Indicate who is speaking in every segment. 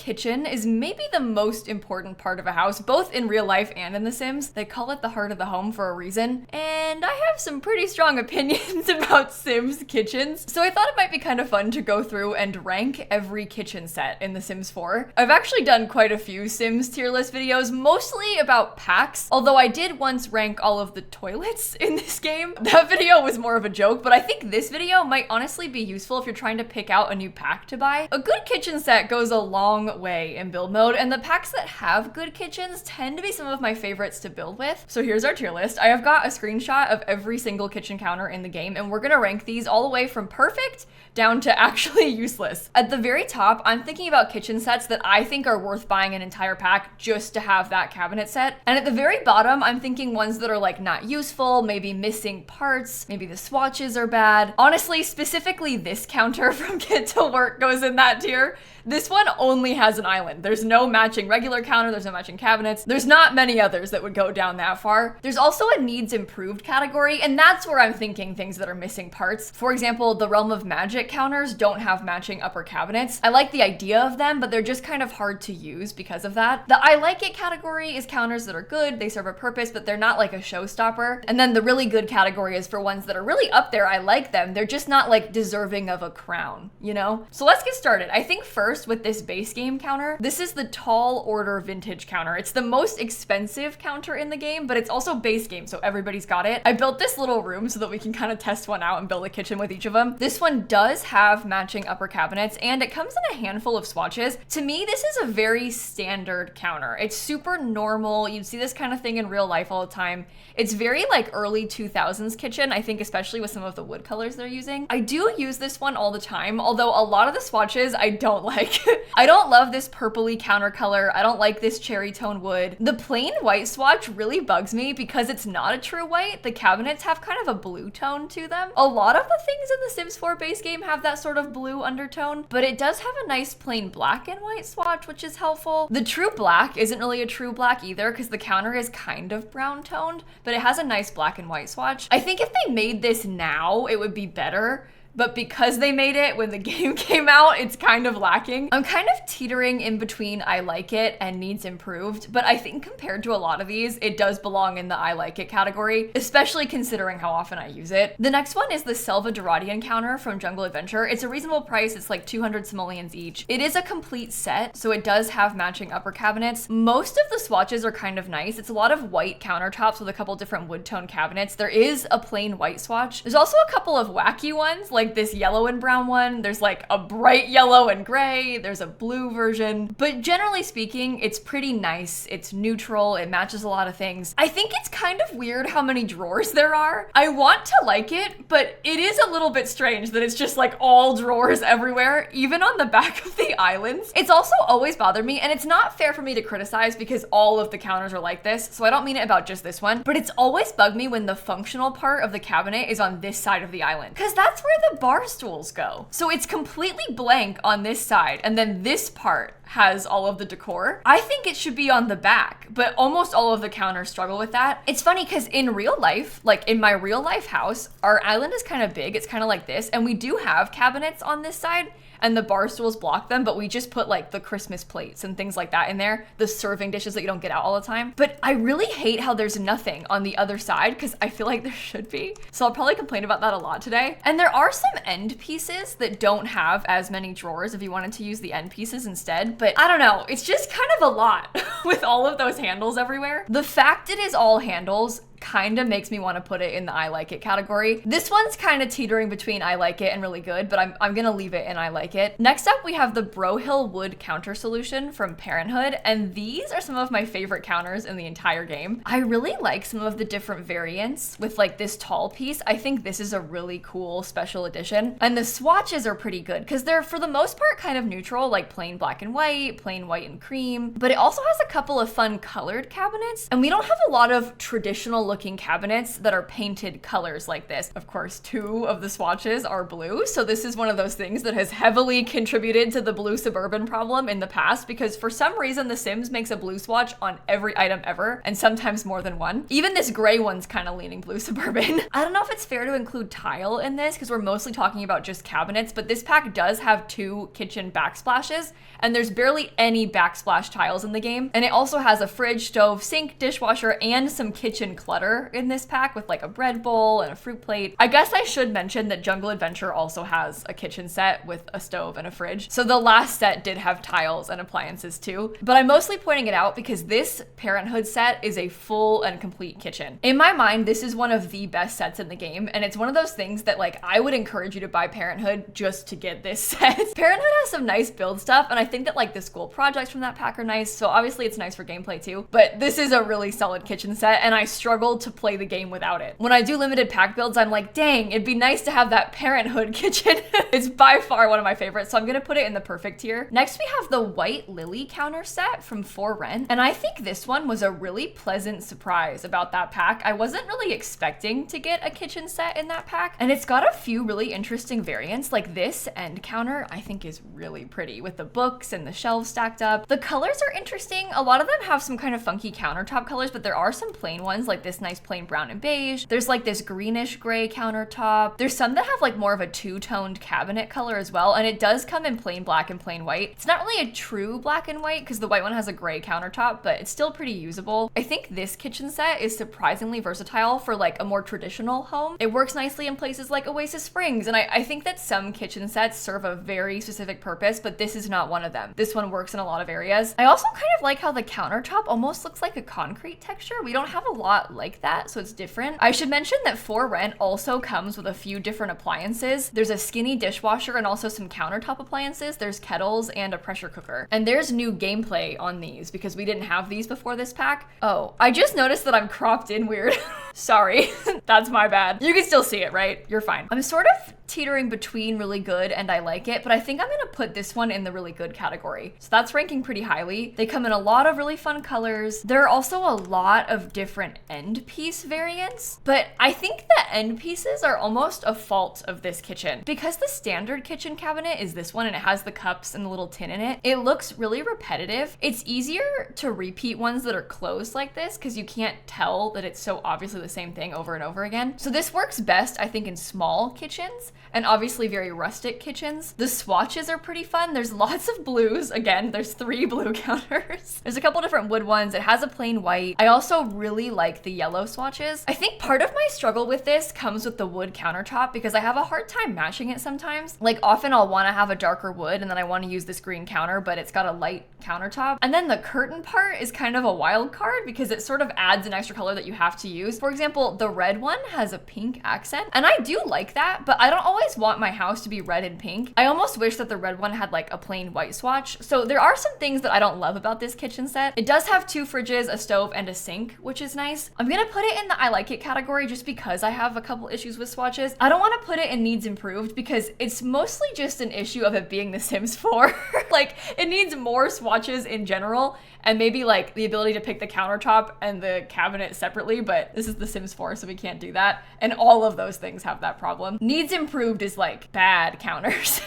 Speaker 1: kitchen is maybe the most important part of a house, both in real life and in The Sims. They call it the heart of the home for a reason, and I have some pretty strong opinions about Sims kitchens, so I thought it might be kind of fun to go through and rank every kitchen set in The Sims 4. I've actually done quite a few Sims tier list videos, mostly about packs, although I did once rank all of the toilets in this game. That video was more of a joke, but I think this video might honestly be useful if you're trying to pick out a new pack to buy. A good kitchen set goes a long way in build mode, and the packs that have good kitchens tend to be some of my favorites to build with. So here's our tier list. I have got a screenshot of every single kitchen counter in the game, and we're gonna rank these all the way from perfect down to actually useless. At the very top, I'm thinking about kitchen sets that I think are worth buying an entire pack just to have that cabinet set. And at the very bottom, I'm thinking ones that are like not useful, maybe missing parts, maybe the swatches are bad. Honestly, specifically this counter from Get to Work goes in that tier. This one only has an island. There's no matching regular counter, there's no matching cabinets. There's not many others that would go down that far. There's also a needs improved category, and that's where I'm thinking things that are missing parts. For example, the Realm of Magic counters don't have matching upper cabinets. I like the idea of them, but they're just kind of hard to use because of that. The I like it category is counters that are good, they serve a purpose, but they're not like a showstopper. And then the really good category is for ones that are really up there, I like them, they're just not like deserving of a crown, you know? So let's get started. I think first with this base game counter, this is the Tall Order Vintage counter. It's the most expensive counter in the game, but it's also base game, so everybody's got it. I built this little room so that we can kind of test one out and build a kitchen with each of them. This one does have matching upper cabinets, and it comes in a handful of swatches. To me, this is a very standard counter. It's super normal. You'd see this kind of thing in real life all the time. It's very like early 2000s kitchen, I think, especially with some of the wood colors they're using. I do use this one all the time, although a lot of the swatches I don't like. I don't love this purpley counter color. I don't like this cherry tone wood. The plain white swatch really bugs me because it's not a true white. The cabinets have kind of a blue tone to them. A lot of the things in the Sims 4 base game have that sort of blue undertone, but it does have a nice plain black and white swatch, which is helpful. The true black isn't really a true black either because the counter is kind of brown toned, but it has a nice black and white swatch. I think if they made this now, it would be better. But because they made it when the game came out, it's kind of lacking. I'm kind of teetering in between I like it and needs improved, but I think compared to a lot of these, it does belong in the I like it category, especially considering how often I use it. The next one is the Selva Doradian counter from Jungle Adventure. It's a reasonable price, it's like 200 simoleons each. It is a complete set, so it does have matching upper cabinets. Most of the swatches are kind of nice. It's a lot of white countertops with a couple different wood tone cabinets. There is a plain white swatch. There's also a couple of wacky ones, like this yellow and brown one. There's like a bright yellow and gray. There's a blue version. But generally speaking, it's pretty nice. It's neutral. It matches a lot of things. I think it's kind of weird how many drawers there are. I want to like it, but it is a little bit strange that it's just like all drawers everywhere, even on the back of the islands. It's also always bothered me, and it's not fair for me to criticize because all of the counters are like this, so I don't mean it about just this one, but it's always bugged me when the functional part of the cabinet is on this side of the island, because that's where the bar stools go. So it's completely blank on this side, and then this part has all of the decor. I think it should be on the back, but almost all of the counters struggle with that. It's funny because in real life, like in my real life house, our island is kind of big. It's kind of like this, and we do have cabinets on this side, and the bar stools block them, but we just put like the Christmas plates and things like that in there, the serving dishes that you don't get out all the time. But I really hate how there's nothing on the other side because I feel like there should be. So I'll probably complain about that a lot today. And there are some end pieces that don't have as many drawers if you wanted to use the end pieces instead, but I don't know, it's just kind of a lot with all of those handles everywhere. The fact it is all handles kind of makes me want to put it in the I like it category. This one's kind of teetering between I like it and really good, but I'm gonna leave it in I like it. Next up, we have the Brohill Wood counter solution from Parenthood, and these are some of my favorite counters in the entire game. I really like some of the different variants with like this tall piece. I think this is a really cool special edition, and the swatches are pretty good because they're for the most part kind of neutral, like plain black and white, plain white and cream, but it also has a couple of fun colored cabinets, and we don't have a lot of traditional looking cabinets that are painted colors like this. Of course, 2 of the swatches are blue, so this is one of those things that has heavily contributed to the blue suburban problem in the past, because for some reason The Sims makes a blue swatch on every item ever, and sometimes more than one. Even this gray one's kind of leaning blue suburban. I don't know if it's fair to include tile in this because we're mostly talking about just cabinets, but this pack does have 2 kitchen backsplashes, and there's barely any backsplash tiles in the game. And it also has a fridge, stove, sink, dishwasher, and some kitchen clutter in this pack with like a bread bowl and a fruit plate. I guess I should mention that Jungle Adventure also has a kitchen set with a stove and a fridge. So the last set did have tiles and appliances too. But I'm mostly pointing it out because this Parenthood set is a full and complete kitchen. In my mind, this is one of the best sets in the game, and it's one of those things that like I would encourage you to buy Parenthood just to get this set. Parenthood has some nice build stuff, and I think that like the school projects from that pack are nice, so obviously it's nice for gameplay too, but this is a really solid kitchen set, and I struggled to play the game without it. When I do limited pack builds, I'm like, dang, it'd be nice to have that Parenthood kitchen. It's by far one of my favorites, so I'm gonna put it in the perfect tier. Next, we have the white lily counter set from For Rent, and I think this one was a really pleasant surprise about that pack. I wasn't really expecting to get a kitchen set in that pack, and it's got a few really interesting variants. Like this end counter I think is really pretty with the books and the shelves stacked up. The colors are interesting. A lot of them have some kind of funky countertop colors, but there are some plain ones like this nice plain brown and beige. There's like this greenish gray countertop. There's some that have like more of a two-toned cabinet color as well, and it does come in plain black and plain white. It's not really a true black and white because the white one has a gray countertop, but it's still pretty usable. I think this kitchen set is surprisingly versatile for like a more traditional home. It works nicely in places like Oasis Springs, and I think that some kitchen sets serve a very specific purpose, but this is not one of them. This one works in a lot of areas. I also kind of like how the countertop almost looks like a concrete texture. We don't have a lot like that, so it's different. I should mention that For Rent also comes with a few different appliances. There's a skinny dishwasher and also some countertop appliances. There's kettles and a pressure cooker. And there's new gameplay on these because we didn't have these before this pack. Oh, I just noticed that I'm cropped in weird. Sorry, that's my bad. You can still see it, right? You're fine. I'm sort of teetering between really good and I like it, but I think I'm gonna put this one in the really good category. So that's ranking pretty highly. They come in a lot of really fun colors. There are also a lot of different end piece variants, but I think the end pieces are almost a fault of this kitchen. Because the standard kitchen cabinet is this one and it has the cups and the little tin in it, it looks really repetitive. It's easier to repeat ones that are closed like this because you can't tell that it's so obviously the same thing over and over again. So this works best, I think, in small kitchens and obviously very rustic kitchens. The swatches are pretty fun. There's lots of blues. Again, there's 3 blue counters. There's a couple different wood ones. It has a plain white. I also really like the yellow swatches. I think part of my struggle with this comes with the wood countertop because I have a hard time matching it sometimes. Like often I'll want to have a darker wood and then I want to use this green counter, but it's got a light countertop. And then the curtain part is kind of a wild card because it sort of adds an extra color that you have to use. For example, the red one has a pink accent and I do like that, but I don't always want my house to be red and pink. I almost wish that the red one had like a plain white swatch. So there are some things that I don't love about this kitchen set. It does have 2 fridges, a stove, and a sink, which is nice. I'm gonna put it in the I like it category just because I have a couple issues with swatches. I don't want to put it in needs improved because it's mostly just an issue of it being The Sims 4. Like it needs more swatches in general and maybe like the ability to pick the countertop and the cabinet separately, but this is The Sims 4, so we can't do that. And all of those things have that problem. Needs improved is like bad counters.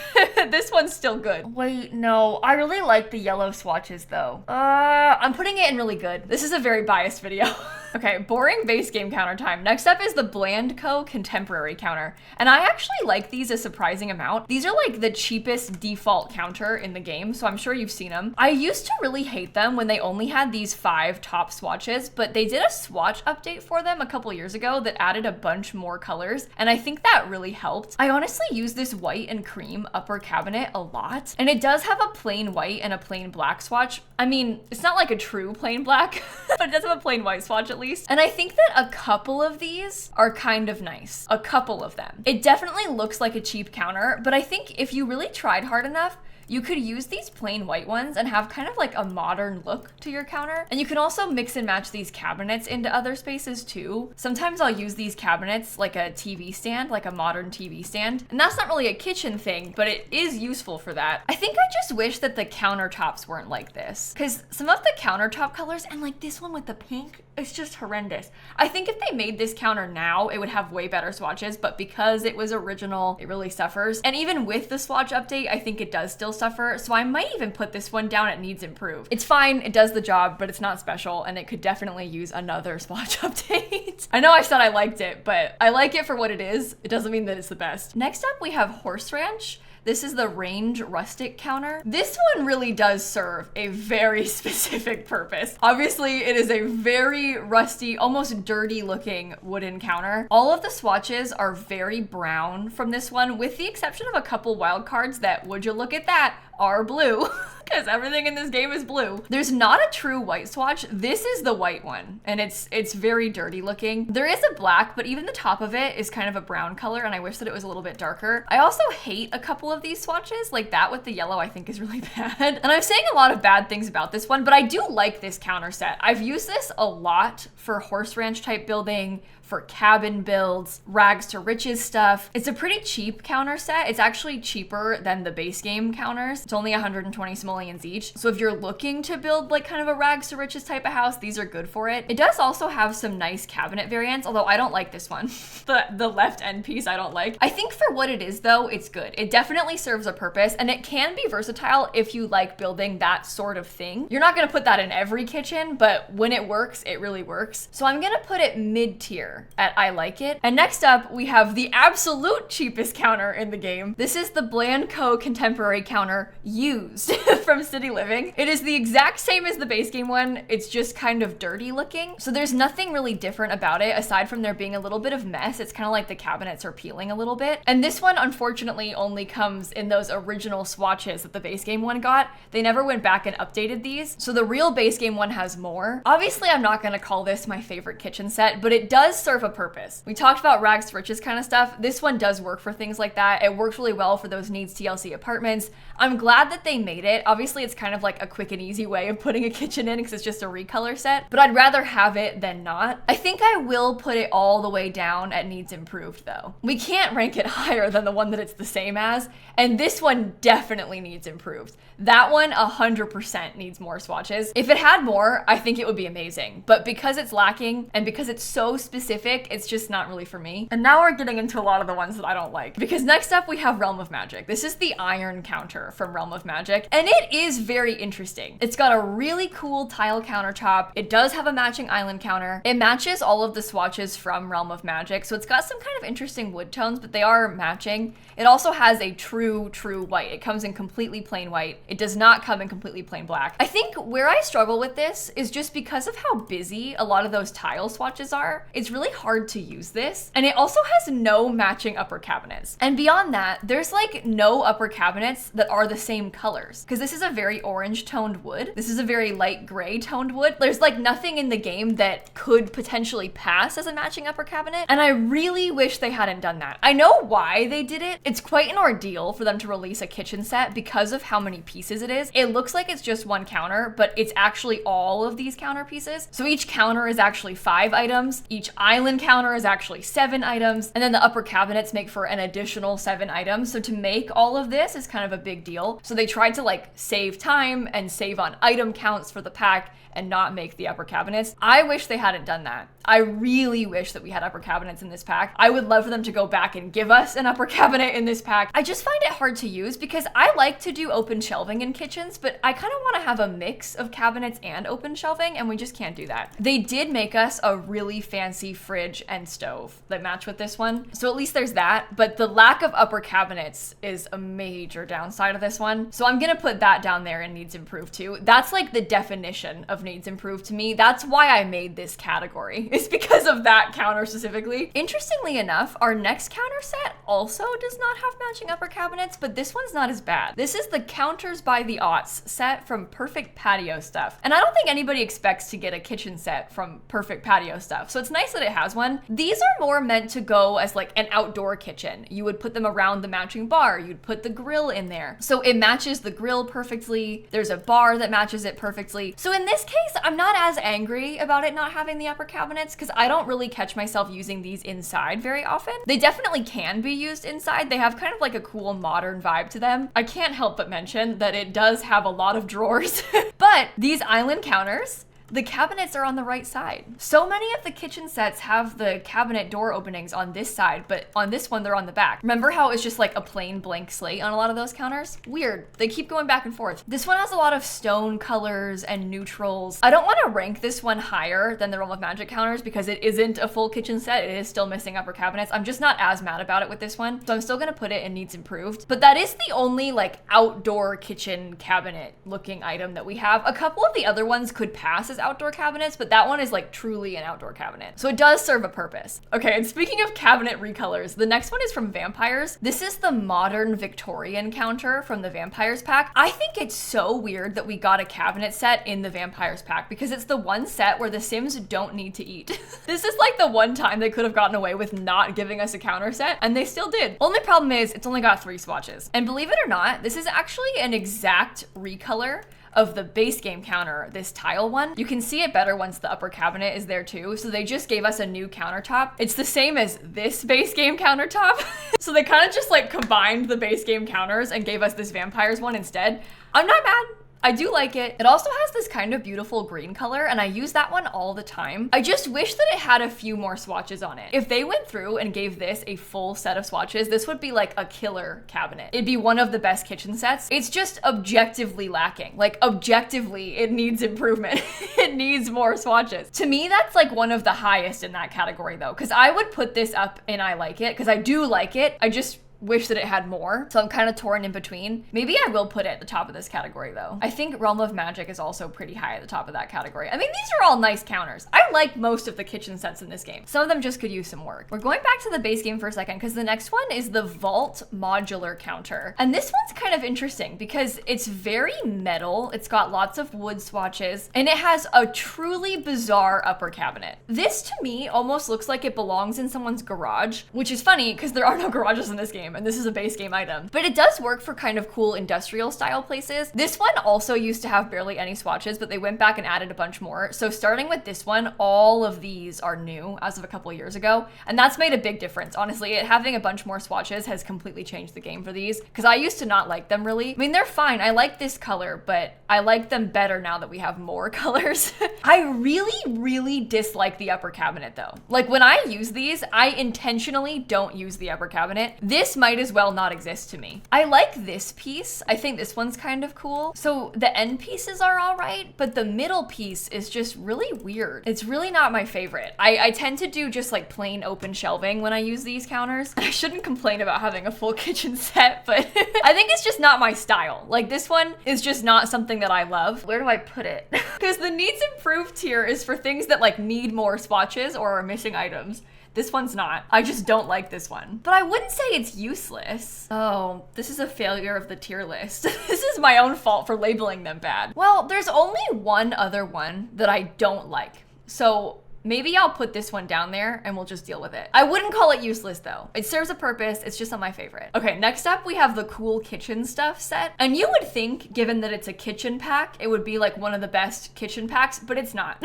Speaker 1: This one's still good. Wait, no, I really like the yellow swatches though. I'm putting it in really good. This is a very biased video. Okay, boring base game counter time. Next up is the Blandco Contemporary counter. And I actually like these a surprising amount. These are like the cheapest default counter in the game, so I'm sure you've seen them. I used to really hate them when they only had these 5 top swatches, but they did a swatch update for them a couple years ago that added a bunch more colors, and I think that really helped. I honestly use this white and cream upper cabinet a lot, and it does have a plain white and a plain black swatch. I mean, it's not like a true plain black, but it does have a plain white swatch at least. And I think that a couple of these are kind of nice. A couple of them. It definitely looks like a cheap counter, but I think if you really tried hard enough, You could use these plain white ones and have kind of like a modern look to your counter. And you can also mix and match these cabinets into other spaces too. Sometimes I'll use these cabinets like a TV stand, like a modern TV stand. And that's not really a kitchen thing, but it is useful for that. I think I just wish that the countertops weren't like this, because some of the countertop colors, and like this one with the pink, it's just horrendous. I think if they made this counter now, it would have way better swatches, but because it was original, it really suffers. And even with the swatch update, I think it does still suffer. So I might even put this one down at needs improved. It's fine, it does the job, but it's not special, and it could definitely use another swatch update. I know I said I liked it, but I like it for what it is. It doesn't mean that it's the best. Next up, we have Horse Ranch. This is the range rustic counter. This one really does serve a very specific purpose. Obviously, it is a very rusty, almost dirty looking wooden counter. All of the swatches are very brown from this one, with the exception of a couple wild cards that, would you look at that, are blue. Because everything in this game is blue. There's not a true white swatch. This is the white one, and it's very dirty looking. There is a black, but even the top of it is kind of a brown color, and I wish that it was a little bit darker. I also hate a couple of these swatches, like that with the yellow I think is really bad. And I'm saying a lot of bad things about this one, but I do like this counter set. I've used this a lot for horse ranch type building, for cabin builds, rags to riches stuff. It's a pretty cheap counter set. It's actually cheaper than the base game counters. It's only 120 simoleons each. So if you're looking to build like kind of a rags to riches type of house, these are good for it. It does also have some nice cabinet variants, although I don't like this one. the left end piece I don't like. I think for what it is though, it's good. It definitely serves a purpose, and it can be versatile if you like building that sort of thing. You're not gonna put that in every kitchen, but when it works, it really works. So I'm gonna put it mid-tier at I like it. And next up, we have the absolute cheapest counter in the game. This is the Blandco Contemporary counter used from City Living. It is the exact same as the base game one. It's just kind of dirty looking. So there's nothing really different about it aside from there being a little bit of mess. It's kind of like the cabinets are peeling a little bit. And this one, unfortunately, only comes in those original swatches that the base game one got. They never went back and updated these. So the real base game one has more. Obviously, I'm not gonna call this my favorite kitchen set, but it does serve a purpose. We talked about rags to riches kind of stuff. This one does work for things like that. It works really well for those needs TLC apartments. I'm glad that they made it. Obviously, it's kind of like a quick and easy way of putting a kitchen in because it's just a recolor set, but I'd rather have it than not. I think I will put it all the way down at needs improved though. We can't rank it higher than the one that it's the same as, and this one definitely needs improved. That one 100% needs more swatches. If it had more, I think it would be amazing, but because it's lacking and because it's so specific, it's just not really for me. And now we're getting into a lot of the ones that I don't like, because next up we have Realm of Magic. This is the iron counter from Realm of Magic, and it is very interesting. It's got a really cool tile countertop. It does have a matching island counter. It matches all of the swatches from Realm of Magic, so it's got some kind of interesting wood tones, but they are matching. It also has a true white. It comes in completely plain white. It does not come in completely plain black. I think where I struggle with this is just because of how busy a lot of those tile swatches are. It's really hard to use this, and it also has no matching upper cabinets. And beyond that, there's like no upper cabinets that are the same colors, because this is a very orange toned wood. This is a very light gray toned wood. There's like nothing in the game that could potentially pass as a matching upper cabinet, and I really wish they hadn't done that. I know why they did it. It's quite an ordeal for them to release a kitchen set because of how many pieces it is. It looks like it's just one counter, but it's actually all of these counter pieces. So each counter is actually 5 items. Each island counter is actually 7 items, and then the upper cabinets make for an additional 7 items. So to make all of this is kind of a big deal. So they tried to like save time and save on item counts for the pack and not make the upper cabinets. I wish they hadn't done that. I really wish that we had upper cabinets in this pack. I would love for them to go back and give us an upper cabinet in this pack. I just find it hard to use because I like to do open shelving in kitchens, but I kind of want to have a mix of cabinets and open shelving, and we just can't do that. They did make us a really fancy fridge and stove that match with this one, so at least there's that, but the lack of upper cabinets is a major downside of this one. So I'm gonna put that down there and needs improved too. That's like the definition of needs improved to me. That's why I made this category. is because of that counter specifically. Interestingly enough, our next counter set also does not have matching upper cabinets, but this one's not as bad. This is the Counters by the Aughts set from Perfect Patio Stuff. And I don't think anybody expects to get a kitchen set from Perfect Patio Stuff, so it's nice that it has one. These are more meant to go as like an outdoor kitchen. You would put them around the matching bar, you'd put the grill in there. So it matches the grill perfectly. There's a bar that matches it perfectly. So in this case, I'm not as angry about it not having the upper cabinets because I don't really catch myself using these inside very often. They definitely can be used inside. They have kind of like a cool modern vibe to them. I can't help but mention that it does have a lot of drawers, but these island counters, the cabinets are on the right side. So many of the kitchen sets have the cabinet door openings on this side, but on this one, they're on the back. Remember how it's just like a plain blank slate on a lot of those counters? Weird. They keep going back and forth. This one has a lot of stone colors and neutrals. I don't want to rank this one higher than the Realm of Magic counters because it isn't a full kitchen set. It is still missing upper cabinets. I'm just not as mad about it with this one. So I'm still gonna put it in needs improved. But that is the only like outdoor kitchen cabinet looking item that we have. A couple of the other ones could pass as outdoor cabinets, but that one is like truly an outdoor cabinet. So it does serve a purpose. Okay, and speaking of cabinet recolors, the next one is from Vampires. This is the modern Victorian counter from the Vampires pack. I think it's so weird that we got a cabinet set in the Vampires pack because it's the one set where the Sims don't need to eat. This is like the one time they could have gotten away with not giving us a counter set, and they still did. Only problem is it's only got 3 swatches. And believe it or not, this is actually an exact recolor of the base game counter, this tile one. You can see it better once the upper cabinet is there too. So they just gave us a new countertop. It's the same as this base game countertop. So they kind of just like combined the base game counters and gave us this Vampires one instead. I'm not mad. I do like it. It also has this kind of beautiful green color, and I use that one all the time. I just wish that it had a few more swatches on it. If they went through and gave this a full set of swatches, this would be like a killer cabinet. It'd be one of the best kitchen sets. It's just objectively lacking. Like objectively, it needs improvement. It needs more swatches. To me, that's like one of the highest in that category though, because I would put this up in I like it, because I do like it. I just wish that it had more. So I'm kind of torn in between. Maybe I will put it at the top of this category though. I think Realm of Magic is also pretty high at the top of that category. I mean, these are all nice counters. I like most of the kitchen sets in this game. Some of them just could use some work. We're going back to the base game for a second because the next one is the Vault Modular Counter. And this one's kind of interesting because it's very metal. It's got lots of wood swatches and it has a truly bizarre upper cabinet. This to me almost looks like it belongs in someone's garage, which is funny because there are no garages in this game. And this is a base game item, but it does work for kind of cool industrial style places. This one also used to have barely any swatches, but they went back and added a bunch more. So starting with this one, all of these are new as of a couple of years ago. And that's made a big difference. Honestly, having a bunch more swatches has completely changed the game for these because I used to not like them really. I mean, they're fine. I like this color, but I like them better now that we have more colors. I really dislike the upper cabinet though. Like when I use these, I intentionally don't use the upper cabinet. This might as well not exist to me. I like this piece. I think this one's kind of cool. So the end pieces are all right, but the middle piece is just really weird. It's really not my favorite. I tend to do just like plain open shelving when I use these counters. I shouldn't complain about having a full kitchen set, but I think it's just not my style. Like this one is just not something that I love. Where do I put it? Because the needs improved tier is for things that like need more swatches or are missing items. This one's not. I just don't like this one. But I wouldn't say it's useless. Oh, this is a failure of the tier list. This is my own fault for labeling them bad. Well, there's only one other one that I don't like. So maybe I'll put this one down there and we'll just deal with it. I wouldn't call it useless though. It serves a purpose. It's just not my favorite. Okay, next up we have the Cool Kitchen Stuff set. And you would think, given that it's a kitchen pack, it would be like one of the best kitchen packs, but it's not.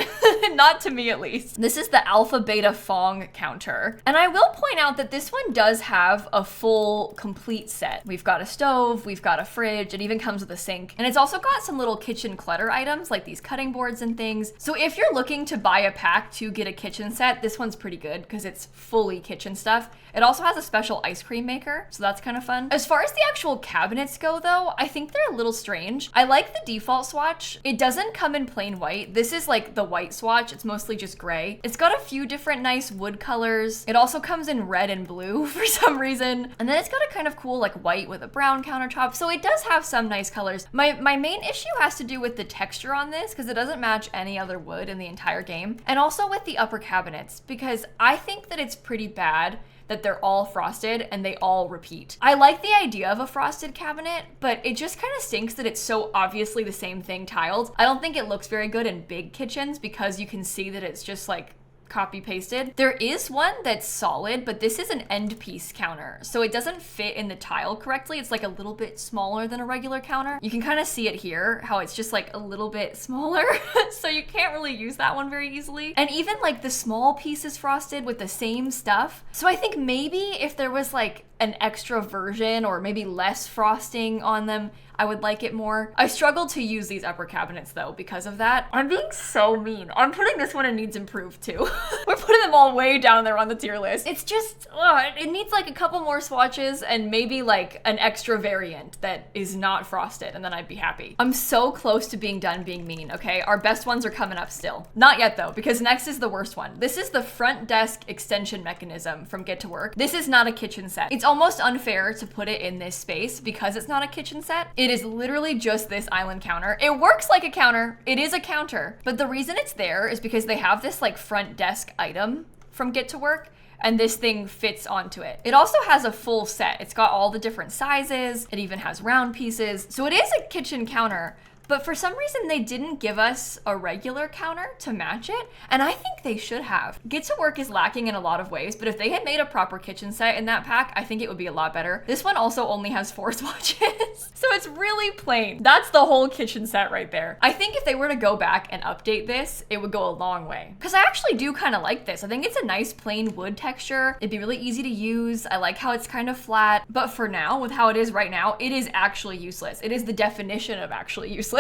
Speaker 1: Not to me at least. This is the Alpha Beta Fong counter. And I will point out that this one does have a full complete set. We've got a stove, we've got a fridge, it even comes with a sink. And it's also got some little kitchen clutter items like these cutting boards and things. So if you're looking to buy a pack to get a kitchen set, this one's pretty good because it's fully kitchen stuff. It also has a special ice cream maker, so that's kind of fun. As far as the actual cabinets go though, I think they're a little strange. I like the default swatch. It doesn't come in plain white. This is like the white swatch. It's mostly just gray. It's got a few different nice wood colors. It also comes in red and blue for some reason. And then it's got a kind of cool like white with a brown countertop. So it does have some nice colors. My main issue has to do with the texture on this because it doesn't match any other wood in the entire game. And also with with the upper cabinets because I think that it's pretty bad that they're all frosted and they all repeat. I like the idea of a frosted cabinet, but it just kind of stinks that it's so obviously the same thing tiled. I don't think it looks very good in big kitchens because you can see that it's just like copy pasted. There is one that's solid, but this is an end piece counter, so it doesn't fit in the tile correctly. It's like a little bit smaller than a regular counter. You can kind of see it here, how it's just like a little bit smaller, so you can't really use that one very easily. And even like the small piece is frosted with the same stuff. So I think maybe if there was like an extra version or maybe less frosting on them, I would like it more. I struggled to use these upper cabinets though because of that. I'm being so mean. I'm putting this one in needs improved too. We're putting them all way down there on the tier list. It's just, it needs like a couple more swatches and maybe like an extra variant that is not frosted, and then I'd be happy. I'm so close to being done being mean, okay? Our best ones are coming up still. Not yet though, because next is the worst one. This is the front desk extension mechanism from Get to Work. This is not a kitchen set. It's almost unfair to put it in this space because it's not a kitchen set. It is literally just this island counter. It works like a counter. It is a counter, but the reason it's there is because they have this like front desk item from Get to Work, and this thing fits onto it. It also has a full set. It's got all the different sizes. It even has round pieces. So it is a kitchen counter, but for some reason they didn't give us a regular counter to match it, and I think they should have. Get to Work is lacking in a lot of ways, but if they had made a proper kitchen set in that pack, I think it would be a lot better. This one also only has 4 swatches, so it's really plain. That's the whole kitchen set right there. I think if they were to go back and update this, it would go a long way. Because I actually do kind of like this. I think it's a nice plain wood texture. It'd be really easy to use. I like how it's kind of flat, but for now, with how it is right now, it is actually useless. It is the definition of actually useless.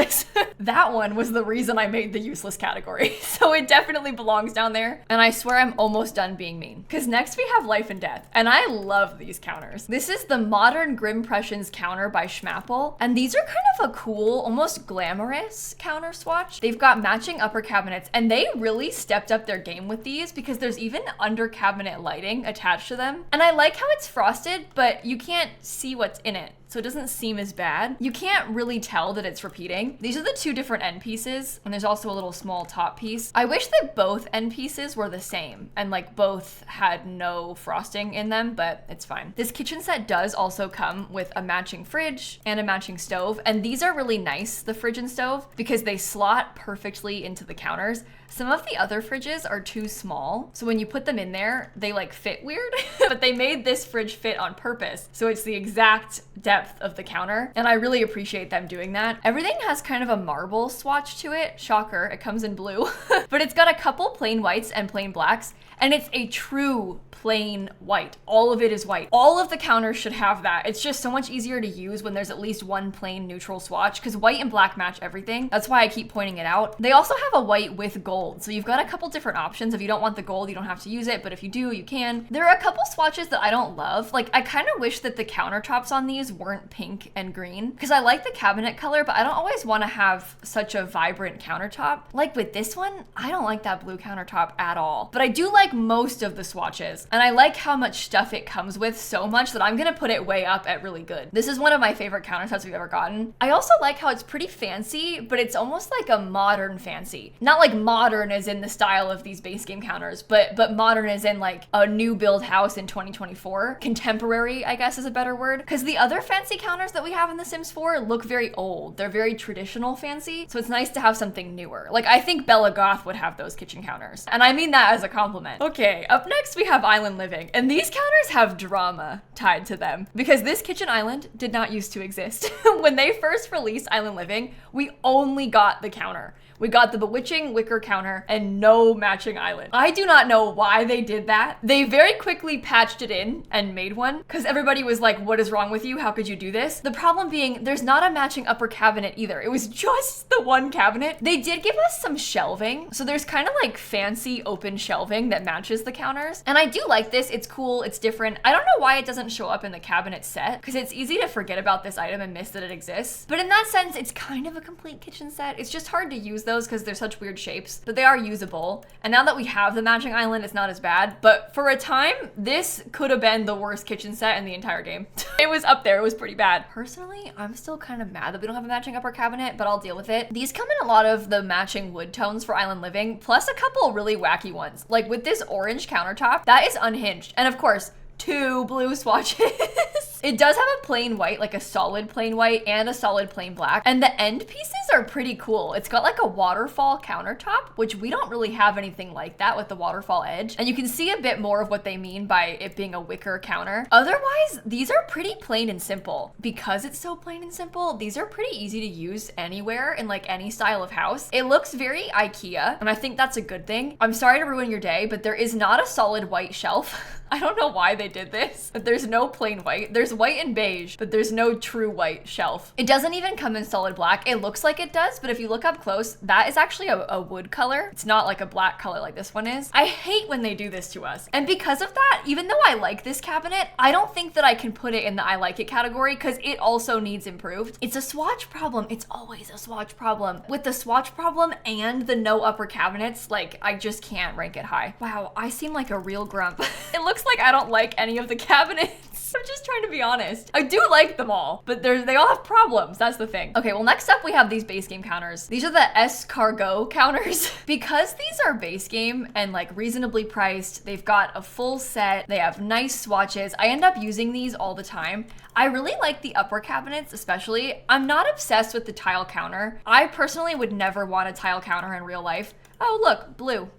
Speaker 1: That one was the reason I made the useless category. So it definitely belongs down there. And I swear I'm almost done being mean. Because next we have Life and Death. And I love these counters. This is the Modern Grimpressions counter by Schmapple. And these are kind of a cool, almost glamorous counter swatch. They've got matching upper cabinets, and they really stepped up their game with these because there's even under cabinet lighting attached to them. And I like how it's frosted, but you can't see what's in it, so it doesn't seem as bad. You can't really tell that it's repeating. These are the 2 different end pieces, and there's also a little small top piece. I wish that both end pieces were the same and like both had no frosting in them, but it's fine. This kitchen set does also come with a matching fridge and a matching stove, and these are really nice, the fridge and stove, because they slot perfectly into the counters. Some of the other fridges are too small, so when you put them in there, they like fit weird, but they made this fridge fit on purpose, so it's the exact depth of the counter, and I really appreciate them doing that. Everything has kind of a marble swatch to it. Shocker, it comes in blue, but it's got a couple plain whites and plain blacks, and it's a true plain white. All of it is white. All of the counters should have that. It's just so much easier to use when there's at least one plain neutral swatch, because white and black match everything. That's why I keep pointing it out. They also have a white with gold, so you've got a couple different options. If you don't want the gold, you don't have to use it, but if you do, you can. There are a couple swatches that I don't love. Like, I kind of wish that the countertops on these weren't pink and green, because I like the cabinet color, but I don't always want to have such a vibrant countertop. Like with this one, I don't like that blue countertop at all, but I do like most of the swatches, and I like how much stuff it comes with so much that I'm gonna put it way up at really good. This is one of my favorite countertops we've ever gotten. I also like how it's pretty fancy, but it's almost like a modern fancy. Not like modern as in the style of these base game counters, but modern as in like a new build house in 2024. Contemporary, I guess, is a better word, because the other fancy counters that we have in The Sims 4 look very old. They're very traditional fancy, so it's nice to have something newer. Like, I think Bella Goth would have those kitchen counters, and I mean that as a compliment. Okay, up next we have Island Living, and these counters have drama tied to them because this kitchen island did not used to exist. When they first released Island Living, we only got the counter. We got the bewitching wicker counter and no matching island. I do not know why they did that. They very quickly patched it in and made one because everybody was like, what is wrong with you? How could you do this? The problem being there's not a matching upper cabinet either. It was just the one cabinet. They did give us some shelving. So there's kind of like fancy open shelving that matches the counters. And I do like this. It's cool. It's different. I don't know why it doesn't show up in the cabinet set because it's easy to forget about this item and miss that it exists. But in that sense, it's kind of a complete kitchen set. It's just hard to use those because they're such weird shapes, but they are usable. And now that we have the matching island, it's not as bad. But for a time, this could have been the worst kitchen set in the entire game. It was up there. It was pretty bad. Personally, I'm still kind of mad that we don't have a matching upper cabinet, but I'll deal with it. These come in a lot of the matching wood tones for island living, plus a couple really wacky ones. Like with this orange countertop, that is unhinged. And of course, 2 blue swatches. It does have a plain white, like a solid plain white and a solid plain black. And the end pieces are pretty cool. It's got like a waterfall countertop, which we don't really have anything like that with the waterfall edge. And you can see a bit more of what they mean by it being a wicker counter. Otherwise, these are pretty plain and simple. Because it's so plain and simple, these are pretty easy to use anywhere in like any style of house. It looks very IKEA, and I think that's a good thing. I'm sorry to ruin your day, but there is not a solid white shelf. I don't know why they did this, but there's no plain white. There's white and beige, but there's no true white shelf. It doesn't even come in solid black. It looks like it does, but if you look up close, that is actually a wood color. It's not like a black color like this one is. I hate when they do this to us. And because of that, even though I like this cabinet, I don't think that I can put it in the I like it category because it also needs improved. It's a swatch problem. It's always a swatch problem. With the swatch problem and the no upper cabinets, like I just can't rank it high. Wow, I seem like a real grump. It looks like I don't like any of the cabinets. I'm just trying to be honest. I do like them all, but they all have problems. That's the thing. Okay, well, next up we have these base game counters. These are the escargot counters. Because these are base game and like reasonably priced, they've got a full set, they have nice swatches. I end up using these all the time. I really like the upper cabinets, especially. I'm not obsessed with the tile counter. I personally would never want a tile counter in real life. Oh, look, blue.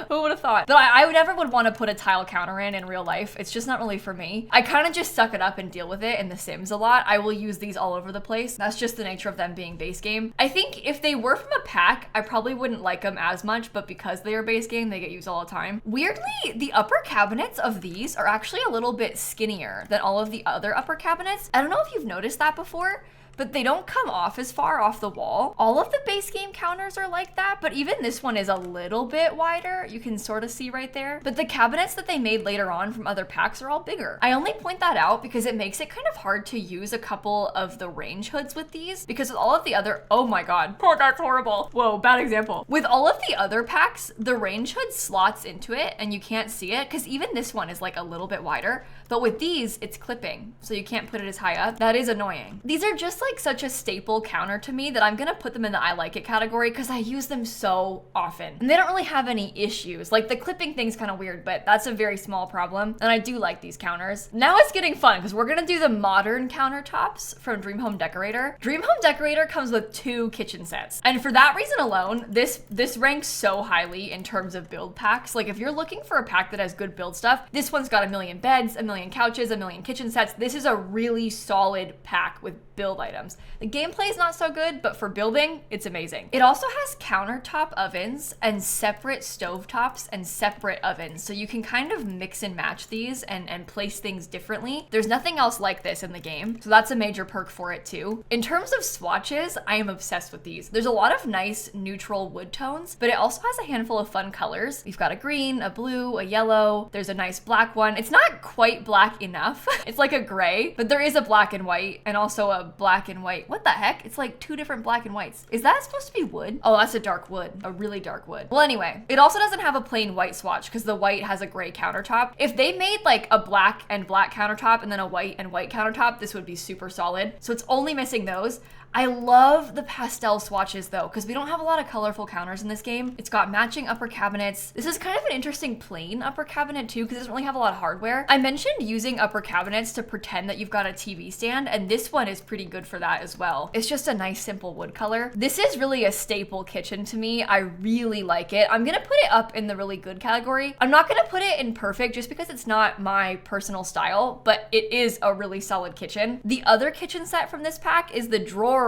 Speaker 1: Who would have thought? But I never would want to put a tile counter in real life. It's just not really for me. I kind of just suck it up and deal with it in The Sims a lot. I will use these all over the place. That's just the nature of them being base game. I think if they were from a pack, I probably wouldn't like them as much, but because they are base game, they get used all the time. Weirdly, the upper cabinets of these are actually a little bit skinnier than all of the other upper cabinets. I don't know if you've noticed that before, but they don't come off as far off the wall. All of the base game counters are like that, but even this one is a little bit wider. You can sort of see right there. But the cabinets that they made later on from other packs are all bigger. I only point that out because it makes it kind of hard to use a couple of the range hoods with these, because with all of the other, oh my God, oh, that's horrible. Whoa, bad example. With all of the other packs, the range hood slots into it and you can't see it because even this one is like a little bit wider. But with these, it's clipping, so you can't put it as high up. That is annoying. These are just like such a staple counter to me that I'm gonna put them in the I like it category because I use them so often. And they don't really have any issues. Like the clipping thing's kind of weird, but that's a very small problem. And I do like these counters. Now it's getting fun because we're gonna do the modern countertops from Dream Home Decorator. Dream Home Decorator comes with 2 kitchen sets. And for that reason alone, this ranks so highly in terms of build packs. Like if you're looking for a pack that has good build stuff, this one's got 1 million beds, 1 million couches, 1 million kitchen sets. This is a really solid pack with build items. The gameplay is not so good, but for building, it's amazing. It also has countertop ovens and separate stovetops and separate ovens, so you can kind of mix and match these and place things differently. There's nothing else like this in the game, so that's a major perk for it too. In terms of swatches, I am obsessed with these. There's a lot of nice neutral wood tones, but it also has a handful of fun colors. We've got a green, a blue, a yellow. There's a nice black one. It's not quite black enough. It's like a gray, but there is a black and white and also a black and white. What the heck? It's like 2 different black and whites. Is that supposed to be wood? Oh, that's a dark wood, a really dark wood. Well, anyway, it also doesn't have a plain white swatch because the white has a gray countertop. If they made like a black and black countertop and then a white and white countertop, this would be super solid. So it's only missing those. I love the pastel swatches though, because we don't have a lot of colorful counters in this game. It's got matching upper cabinets. This is kind of an interesting plain upper cabinet too, because it doesn't really have a lot of hardware. I mentioned using upper cabinets to pretend that you've got a TV stand, and this one is pretty good for that as well. It's just a nice simple wood color. This is really a staple kitchen to me. I really like it. I'm gonna put it up in the really good category. I'm not gonna put it in perfect just because it's not my personal style, but it is a really solid kitchen. The other kitchen set from this pack is the drawerized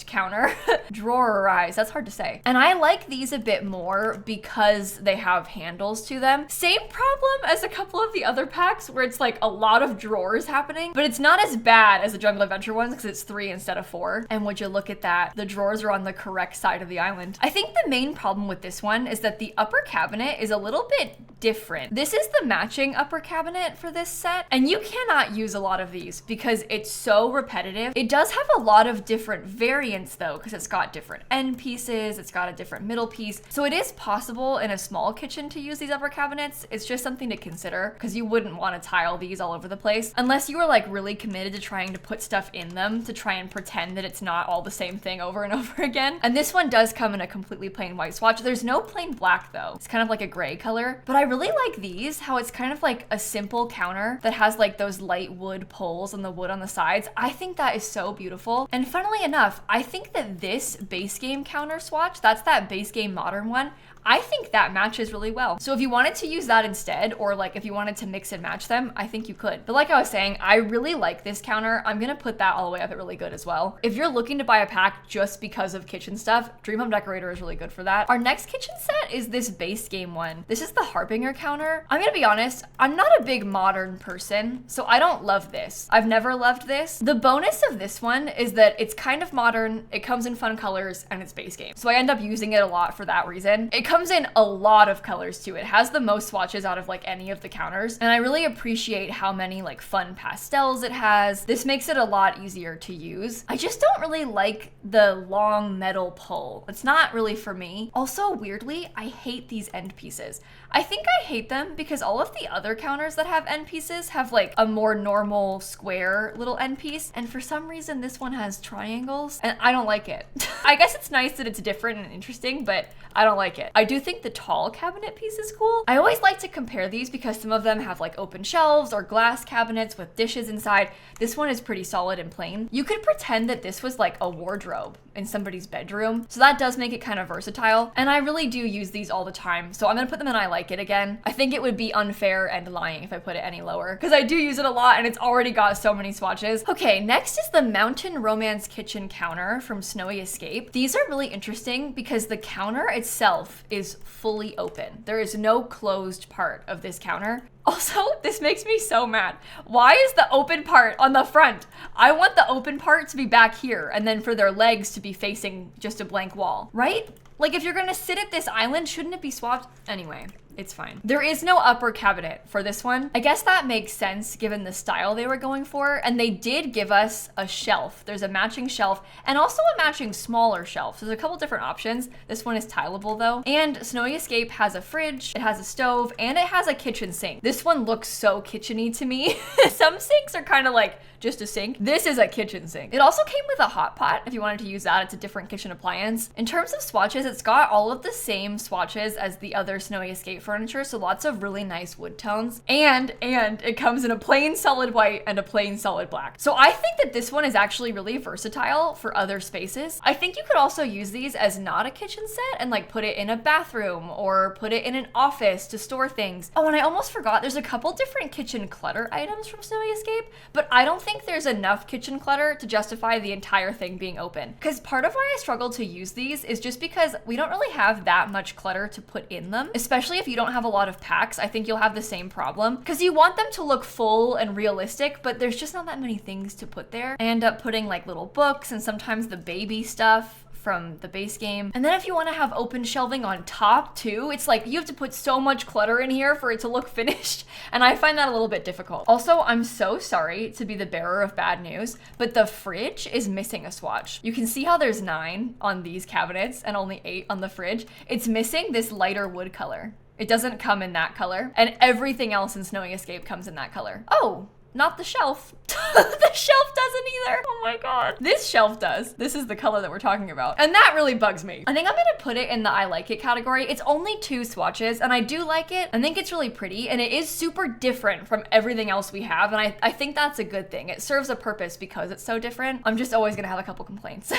Speaker 1: counter. Drawerized, that's hard to say. And I like these a bit more because they have handles to them. Same problem as a couple of the other packs where it's like a lot of drawers happening, but it's not as bad as the Jungle Adventure ones because it's 3 instead of 4. And would you look at that, the drawers are on the correct side of the island. I think the main problem with this one is that the upper cabinet is a little bit different. This is the matching upper cabinet for this set, and you cannot use a lot of these because it's so repetitive. It does have a lot of different different variants though, because it's got different end pieces, it's got a different middle piece. So it is possible in a small kitchen to use these upper cabinets. It's just something to consider because you wouldn't want to tile these all over the place unless you were like really committed to trying to put stuff in them to try and pretend that it's not all the same thing over and over again. And this one does come in a completely plain white swatch. There's no plain black though. It's kind of like a gray color, but I really like these, how it's kind of like a simple counter that has like those light wood poles and the wood on the sides. I think that is so beautiful. And funnily enough, I think that this base game counter swatch, that's that base game modern one, I think that matches really well. So if you wanted to use that instead, or like if you wanted to mix and match them, I think you could. But like I was saying, I really like this counter. I'm gonna put that all the way up at really good as well. If you're looking to buy a pack just because of kitchen stuff, Dream Home Decorator is really good for that. Our next kitchen set is this base game one. This is the Harbinger counter. I'm gonna be honest, I'm not a big modern person, so I don't love this. I've never loved this. The bonus of this one is that it's kind of modern, it comes in fun colors, and it's base game. So I end up using it a lot for that reason. It comes in a lot of colors too. It has the most swatches out of like any of the counters, and I really appreciate how many like fun pastels it has. This makes it a lot easier to use. I just don't really like the long metal pull. It's not really for me. Also, weirdly, I hate these end pieces. I think I hate them because all of the other counters that have end pieces have like a more normal square little end piece, and for some reason this one has triangles and I don't like it. I guess it's nice that it's different and interesting, but I don't like it. I do think the tall cabinet piece is cool. I always like to compare these because some of them have like open shelves or glass cabinets with dishes inside. This one is pretty solid and plain. You could pretend that this was like a wardrobe in somebody's bedroom, so that does make it kind of versatile, and I really do use these all the time, so I'm gonna put them in I like it again. I think it would be unfair and lying if I put it any lower because I do use it a lot and it's already got so many swatches. Okay, next is the Mountain Romance Kitchen counter from Snowy Escape. These are really interesting because the counter itself is fully open. There is no closed part of this counter. Also, this makes me so mad. Why is the open part on the front? I want the open part to be back here and then for their legs to be facing just a blank wall, right? Like if you're gonna sit at this island, shouldn't it be swapped? Anyway, it's fine. There is no upper cabinet for this one. I guess that makes sense given the style they were going for, and they did give us a shelf. There's a matching shelf and also a matching smaller shelf. So there's a couple different options. This one is tileable though. And Snowy Escape has a fridge, it has a stove, and it has a kitchen sink. This one looks so kitcheny to me. Some sinks are kind of like just a sink. This is a kitchen sink. It also came with a hot pot if you wanted to use that. It's a different kitchen appliance. In terms of swatches, it's got all of the same swatches as the other Snowy Escape furniture, so lots of really nice wood tones. And it comes in a plain solid white and a plain solid black. So I think that this one is actually really versatile for other spaces. I think you could also use these as not a kitchen set and like put it in a bathroom or put it in an office to store things. Oh, and I almost forgot, there's a couple different kitchen clutter items from Snowy Escape, but I don't think there's enough kitchen clutter to justify the entire thing being open. Because part of why I struggle to use these is just because we don't really have that much clutter to put in them, especially if you don't have a lot of packs. I think you'll have the same problem because you want them to look full and realistic, but there's just not that many things to put there. I end up putting like little books and sometimes the baby stuff from the base game. And then if you want to have open shelving on top too, it's like you have to put so much clutter in here for it to look finished, and I find that a little bit difficult. Also, I'm so sorry to be the bearer of bad news, but the fridge is missing a swatch. You can see how there's 9 on these cabinets and only 8 on the fridge. It's missing this lighter wood color. It doesn't come in that color, and everything else in Snowy Escape comes in that color. Oh, not the shelf. The shelf doesn't either. Oh my god. This shelf does. This is the color that we're talking about. And that really bugs me. I think I'm gonna put it in the I like it category. It's only 2 swatches and I do like it. I think it's really pretty and it is super different from everything else we have. And I think that's a good thing. It serves a purpose because it's so different. I'm just always gonna have a couple complaints.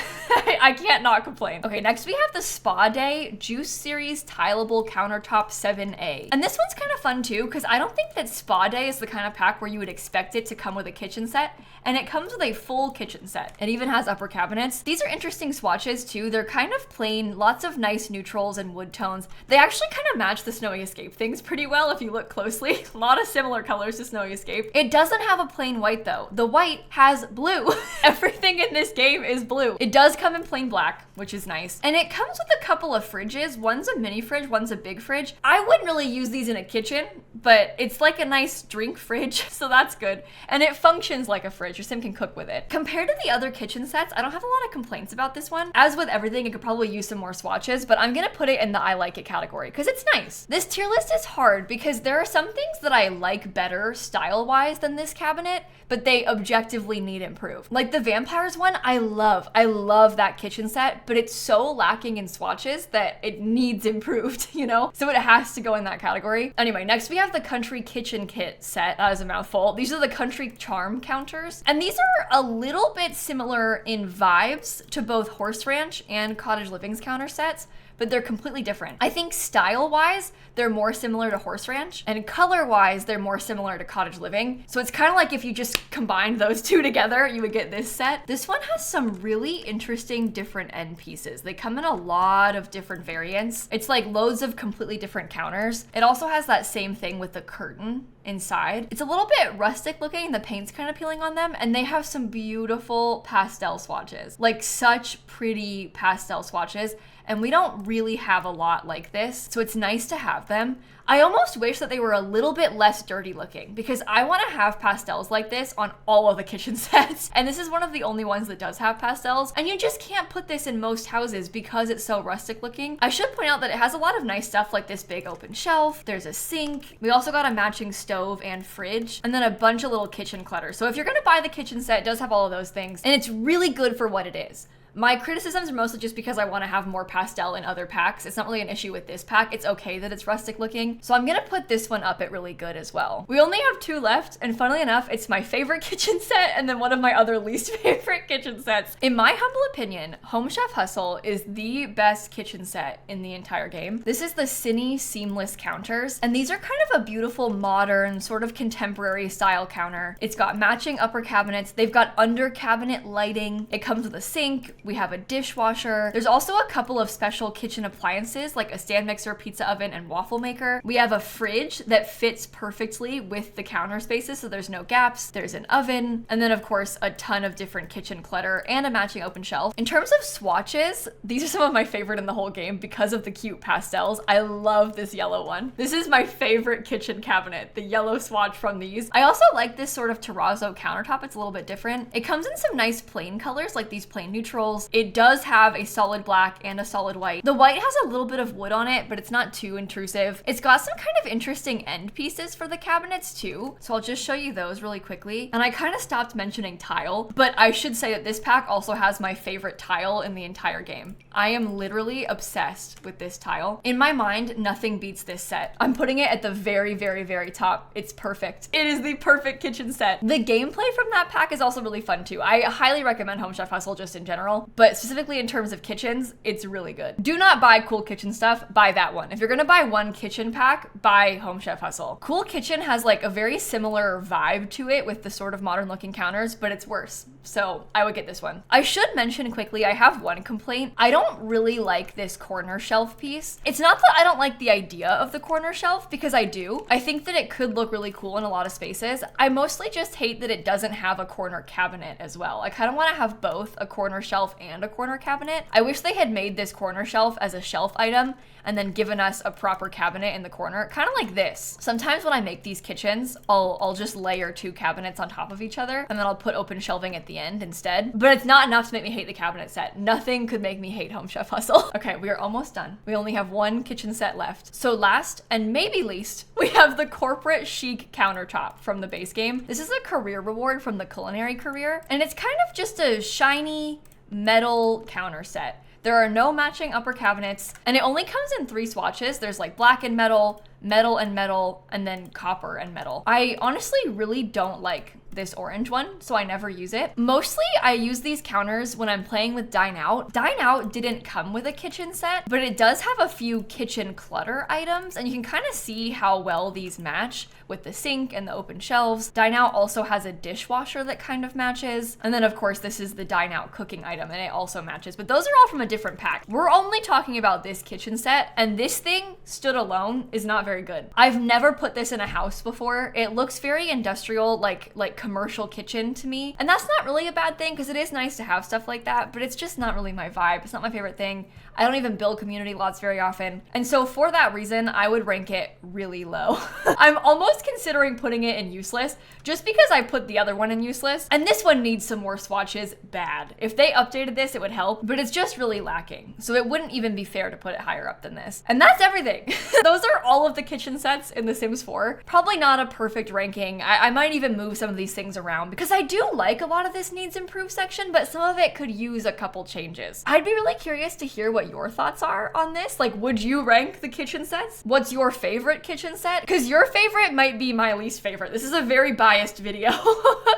Speaker 1: I can't not complain. Okay, next we have the Spa Day Juice Series Tileable Countertop 7A. And this one's kind of fun too because I don't think that Spa Day is the kind of pack where you would expect it to come with a kitchen set, and it comes with a full kitchen set. It even has upper cabinets. These are interesting swatches too. They're kind of plain, lots of nice neutrals and wood tones. They actually kind of match the Snowy Escape things pretty well if you look closely. A lot of similar colors to Snowy Escape. It doesn't have a plain white though. The white has blue. Everything in this game is blue. It does come in plain black, which is nice. And it comes with a couple of fridges. One's a mini fridge, one's a big fridge. I wouldn't really use these in a kitchen, but it's like a nice drink fridge, so that's good. good. And it functions like a fridge. Your sim can cook with it. Compared to the other kitchen sets, I don't have a lot of complaints about this one. As with everything, it could probably use some more swatches, but I'm gonna put it in the I like it category because it's nice. This tier list is hard because there are some things that I like better style-wise than this cabinet, but they objectively need improved. Like the vampires one, I love that kitchen set, but it's so lacking in swatches that it needs improved, you know? So it has to go in that category. Anyway, next we have the country kitchen kit set. That is a mouthful. These are the country charm counters, and these are a little bit similar in vibes to both Horse Ranch and Cottage Living's counter sets, but they're completely different. I think style-wise, they're more similar to Horse Ranch, and color-wise, they're more similar to Cottage Living. So it's kind of like if you just combined those two together, you would get this set. This one has some really interesting different end pieces. They come in a lot of different variants. It's like loads of completely different counters. It also has that same thing with the curtain inside. It's a little bit rustic looking, the paint's kind of peeling on them, and they have some beautiful pastel swatches. Like such pretty pastel swatches. And we don't really have a lot like this, so it's nice to have them. I almost wish that they were a little bit less dirty looking because I want to have pastels like this on all of the kitchen sets. And this is one of the only ones that does have pastels. And you just can't put this in most houses because it's so rustic looking. I should point out that it has a lot of nice stuff like this big open shelf. There's a sink. We also got a matching stove and fridge, and then a bunch of little kitchen clutter. So if you're gonna buy the kitchen set, it does have all of those things, and it's really good for what it is. My criticisms are mostly just because I want to have more pastel in other packs. It's not really an issue with this pack. It's okay that it's rustic looking. So I'm gonna put this one up at really good as well. We only have 2 left, and funnily enough, it's my favorite kitchen set and then one of my other least favorite kitchen sets. In my humble opinion, Home Chef Hustle is the best kitchen set in the entire game. This is the Cine Seamless counters, and these are kind of a beautiful, modern, sort of contemporary style counter. It's got matching upper cabinets. They've got under cabinet lighting. It comes with a sink. We have a dishwasher. There's also a couple of special kitchen appliances like a stand mixer, pizza oven, and waffle maker. We have a fridge that fits perfectly with the counter spaces, so there's no gaps. There's an oven, and then of course a ton of different kitchen clutter and a matching open shelf. In terms of swatches, these are some of my favorite in the whole game because of the cute pastels. I love this yellow one. This is my favorite kitchen cabinet, the yellow swatch from these. I also like this sort of terrazzo countertop. It's a little bit different. It comes in some nice plain colors like these plain neutrals. It does have a solid black and a solid white. The white has a little bit of wood on it, but it's not too intrusive. It's got some kind of interesting end pieces for the cabinets too, so I'll just show you those really quickly. And I kind of stopped mentioning tile, but I should say that this pack also has my favorite tile in the entire game. I am literally obsessed with this tile. In my mind, nothing beats this set. I'm putting it at the very, very, very top. It's perfect. It is the perfect kitchen set. The gameplay from that pack is also really fun too. I highly recommend Home Chef Hustle just in general, but specifically in terms of kitchens, it's really good. Do not buy Cool Kitchen stuff, buy that one. If you're gonna buy one kitchen pack, buy Home Chef Hustle. Cool Kitchen has like a very similar vibe to it with the sort of modern looking counters, but it's worse. So I would get this one. I should mention quickly, I have one complaint. I don't really like this corner shelf piece. It's not that I don't like the idea of the corner shelf, because I do. I think that it could look really cool in a lot of spaces. I mostly just hate that it doesn't have a corner cabinet as well. I kind of want to have both a corner shelf and a corner cabinet. I wish they had made this corner shelf as a shelf item and then given us a proper cabinet in the corner, kind of like this. Sometimes when I make these kitchens, I'll just layer 2 cabinets on top of each other, and then I'll put open shelving at the end instead. But it's not enough to make me hate the cabinet set. Nothing could make me hate Home Chef Hustle. Okay, we are almost done. We only have 1 kitchen set left. So last, and maybe least, we have the corporate chic countertop from the base game. This is a career reward from the culinary career, and it's kind of just a shiny metal counter set. There are no matching upper cabinets, and it only comes in 3 swatches. There's like black and metal, metal and metal, and then copper and metal. I honestly really don't like this orange one, so I never use it. Mostly I use these counters when I'm playing with Dine Out. Dine Out didn't come with a kitchen set, but it does have a few kitchen clutter items, and you can kind of see how well these match with the sink and the open shelves. Dine Out also has a dishwasher that kind of matches. And then of course this is the Dine Out cooking item, and it also matches, but those are all from a different pack. We're only talking about this kitchen set, and this thing stood alone is not very good. I've never put this in a house before. It looks very industrial, like commercial kitchen to me. And that's not really a bad thing, because it is nice to have stuff like that, but it's just not really my vibe. It's not my favorite thing. I don't even build community lots very often. And so for that reason, I would rank it really low. I'm almost considering putting it in useless just because I put the other one in useless. And this one needs some more swatches bad. If they updated this, it would help, but it's just really lacking. So it wouldn't even be fair to put it higher up than this. And that's everything. Those are all of the kitchen sets in The Sims 4. Probably not a perfect ranking. I might even move some of these things around because I do like a lot of this needs improved section, but some of it could use a couple changes. I'd be really curious to hear what your thoughts are on this. Like, would you rank the kitchen sets? What's your favorite kitchen set? Because your favorite might be my least favorite. This is a very biased video.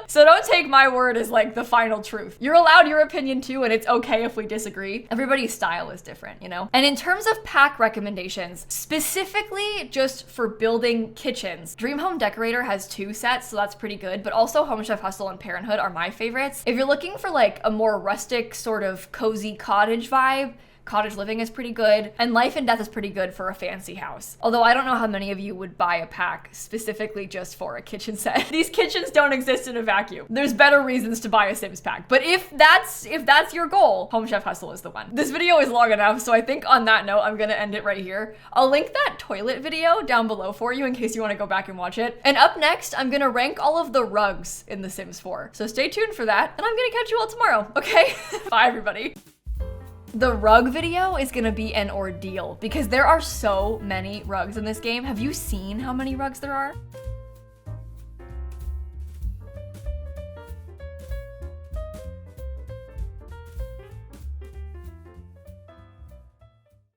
Speaker 1: So don't take my word as like the final truth. You're allowed your opinion too, and it's okay if we disagree. Everybody's style is different, you know? And in terms of pack recommendations, specifically just for building kitchens, Dream Home Decorator has 2 sets, so that's pretty good, but also Home Chef Hustle and Parenthood are my favorites. If you're looking for like a more rustic sort of cozy cottage vibe, Cottage Living is pretty good, and Life and Death is pretty good for a fancy house. Although I don't know how many of you would buy a pack specifically just for a kitchen set. These kitchens don't exist in a vacuum. There's better reasons to buy a Sims pack. But if that's your goal, Home Chef Hustle is the one. This video is long enough, so I think on that note, I'm gonna end it right here. I'll link that toilet video down below for you in case you wanna go back and watch it. And up next, I'm gonna rank all of the rugs in The Sims 4. So stay tuned for that, and I'm gonna catch you all tomorrow, okay? Bye, everybody. The rug video is gonna be an ordeal because there are so many rugs in this game. Have you seen how many rugs there are?